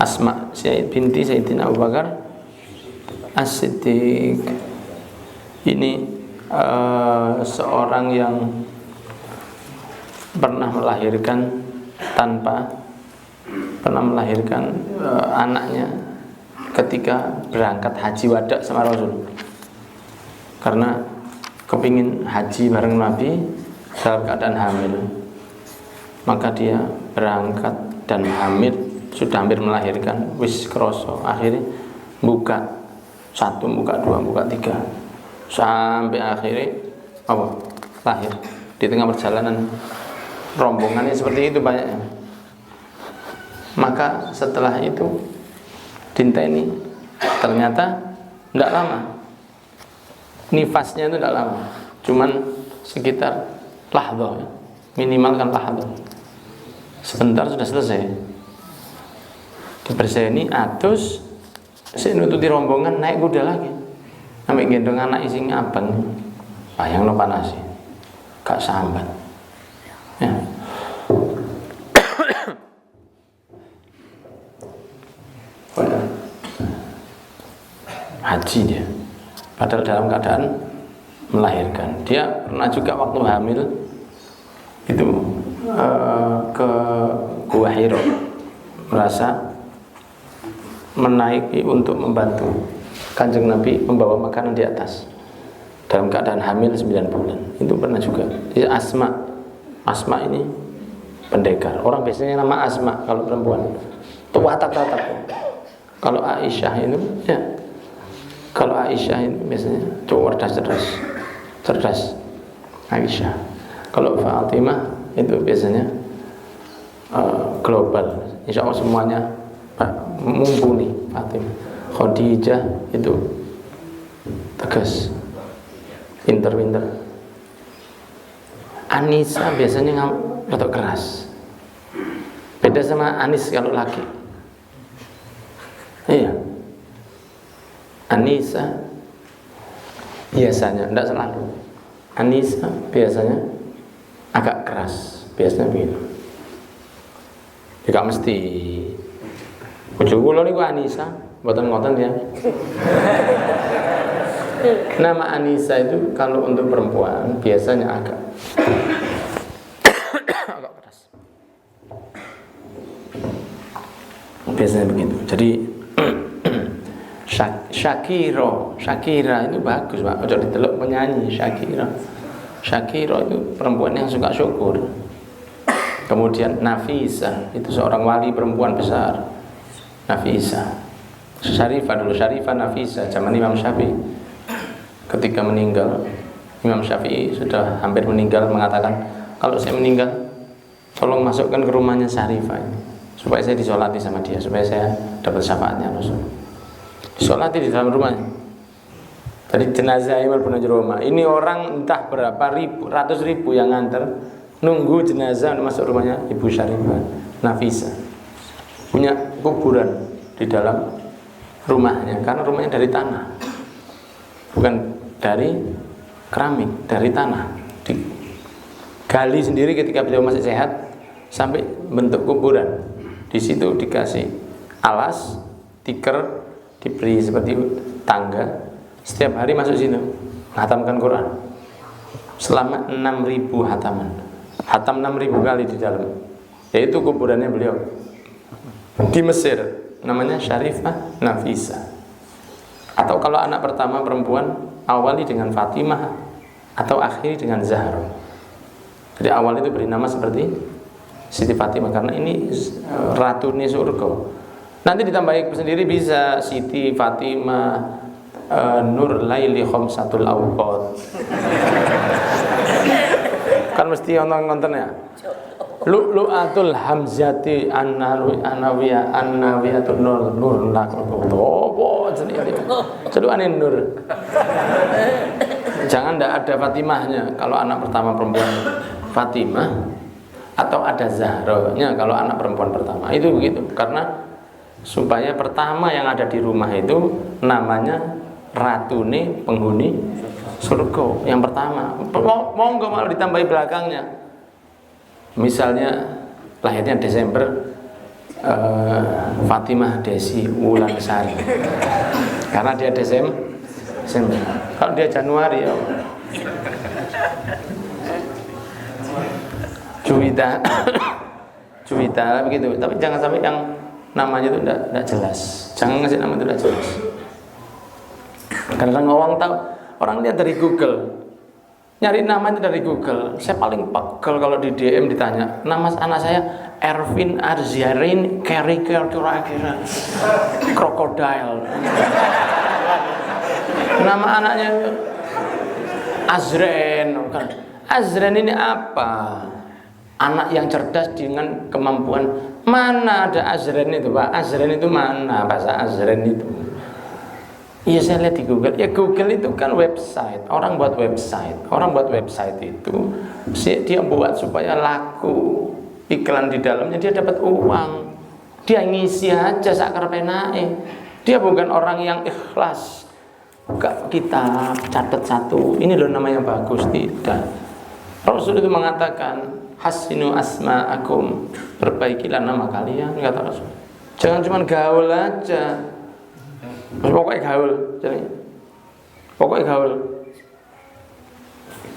Asma binti Sayyidina Abu Bakar As-Siddiq. Ini seorang yang pernah melahirkan anaknya ketika berangkat haji wada sama Rasul, karena kepingin haji bareng Nabi dalam keadaan hamil, maka dia berangkat dan hamil, sudah hampir melahirkan, wis kroso, akhirnya buka 1, buka 2, buka 3, sampai akhirnya lahir. Di tengah perjalanan rombongannya seperti itu banyaknya. Maka setelah itu dinteni, ternyata tidak lama, nifasnya itu tidak lama, cuman sekitar lahdoh, minimal kan lahdoh, sebentar sudah selesai. Diberseni atus, si nututi rombongan naik kuda lagi, sampai gendong anak isinya abang, bayang no panasnya, gak sambat ya. Haji dia, padahal dalam keadaan melahirkan. Dia pernah juga waktu hamil itu ke Gua Hiro, merasa menaiki untuk membantu Kanjeng Nabi membawa makanan di atas dalam keadaan hamil 9 bulan. Itu pernah juga. Jadi Asma ini pendekar. Orang biasanya nama Asma kalau perempuan itu watak-watak. Kalau Aisyah itu ya, kalau Aisyah itu biasanya cowok cerdas Aisyah. Kalau Fatimah itu biasanya global, insya Allah semuanya mumpuni. Fatimah, Khadijah itu tegas, pinter. Anissa biasanya rada keras, beda sama Anis kalau laki. Iya, Anissa biasanya, tidak selalu, Anissa biasanya agak keras, biasanya begitu. Tidak mesti. Bojo kula niku Anissa, mboten ngoten ya. Nama Anissa itu kalau untuk perempuan biasanya agak keras. Biasanya begitu. Jadi Shakira itu bagus, Pak. Ojo diteluk penyanyi Shakira itu perempuan yang suka syukur. Kemudian Nafisa itu seorang wali perempuan besar. Nafisa, Syarifah Nafisa zaman Imam Syafi'i. Ketika meninggal, Imam Syafi'i sudah hampir meninggal, mengatakan, kalau saya meninggal, tolong masukkan ke rumahnya Syarifah ini, supaya saya disolati sama dia, supaya saya dapat syafaatnya Rasul. Disolati di dalam rumahnya. Jadi jenazah Imam bin Juroma. Ini orang entah berapa ribu, ratus ribu yang nganter, nunggu jenazah masuk rumahnya Ibu Syarifah Nafisa. Punya kuburan di dalam rumahnya, karena rumahnya dari tanah, bukan dari keramik, dari tanah. Digali sendiri ketika beliau masih sehat, sampai bentuk kuburan. Di situ dikasih alas, tikar, diberi seperti tangga. Setiap hari masuk sini, menghatamkan Quran selama 6.000 hataman. Hatam 6.000 kali di dalam. Yaitu kuburannya beliau di Mesir, namanya Syarifah Nafisa. Atau kalau anak pertama perempuan, awali dengan Fatimah atau akhiri dengan Zahra. Jadi awal itu beri nama seperti Siti Fatimah, karena ini ratune surga. Nanti ditambahi sendiri bisa Siti Fatimah, Nur Laili Khamsatul Awqat. Kan mesti nonton ya. Lu'lu'atul Hamzati Annawiyatul Nur Apa jenenge? Celukane Nur. Jangan ndak ada Fatimahnya kalau anak pertama perempuan Fatimah, atau ada Zahranya kalau anak perempuan pertama. Itu begitu, karena supaya pertama yang ada di rumah itu namanya ratune penghuni surga yang pertama. Monggo malah ditambahi belakangnya. Misalnya lahirnya Desember Fatimah Desi Wulansari. Karena dia Desember. Kalau dia Januari ya Cuwita begitu. Tapi jangan sampai yang namanya itu tidak jelas. Jangan ngasih nama itu tidak jelas. Kadang orang tahu, orang lihat dari Google, nyari nama itu dari Google. Saya paling pegel kalau di DM ditanya nama anak saya Ervin Arziarin kira-kira krokodil. Nama anaknya Azren. Azren ini apa? Anak yang cerdas dengan kemampuan. Mana ada Azren itu, Pak? Azren itu mana? Bahasa Azren itu. Iya, saya lihat di Google. Ya, Google itu kan website. Orang buat website. Orang buat website itu dia buat supaya laku. Iklan di dalamnya dia dapat uang. Dia ngisi aja sakar penake. Dia bukan orang yang ikhlas. Buka kitab, catat satu. Ini loh nama yang bagus, tidak. Rasul itu mengatakan, hasinu asma'akum, perbaikilah nama kalian, kata Rasul. Jangan cuma gaul aja. Pokoknya gaul, pokoknya gaul.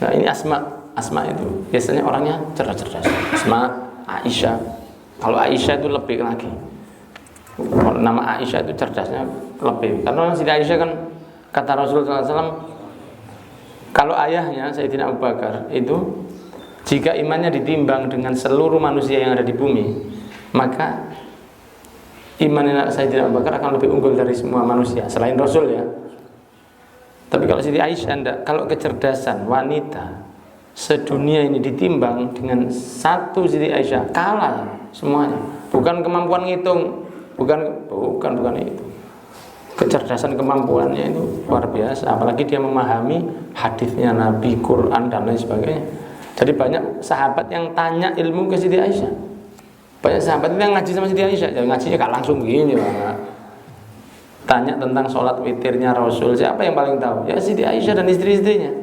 Nah, ini Asma itu biasanya orangnya cerdas-cerdas. Asma, Aisyah. Kalau Aisyah itu lebih lagi. Kalau nama Aisyah itu cerdasnya lebih. Karena Siti Aisyah kan kata Rasulullah SAW, kalau ayahnya Sayyidina Abu Bakar itu, jika imannya ditimbang dengan seluruh manusia yang ada di bumi, maka iman Sayyidina Abu Bakar akan lebih unggul dari semua manusia selain Rasul ya. Tapi kalau Siti Aisyah enggak, kalau kecerdasan wanita sedunia ini ditimbang dengan satu Siti Aisyah, kalah semuanya. Bukan kemampuan ngitung, bukan itu. Kecerdasan kemampuannya itu luar biasa. Apalagi dia memahami hadisnya Nabi, Quran dan lain sebagainya. Jadi banyak sahabat yang tanya ilmu ke Siti Aisyah. Banyak sahabat yang ngaji sama Siti Aisyah. Jadi ngajinya gak langsung begini, Pak. Tanya tentang sholat witirnya Rasul. Siapa yang paling tahu? Ya Siti Aisyah dan istri-istrinya.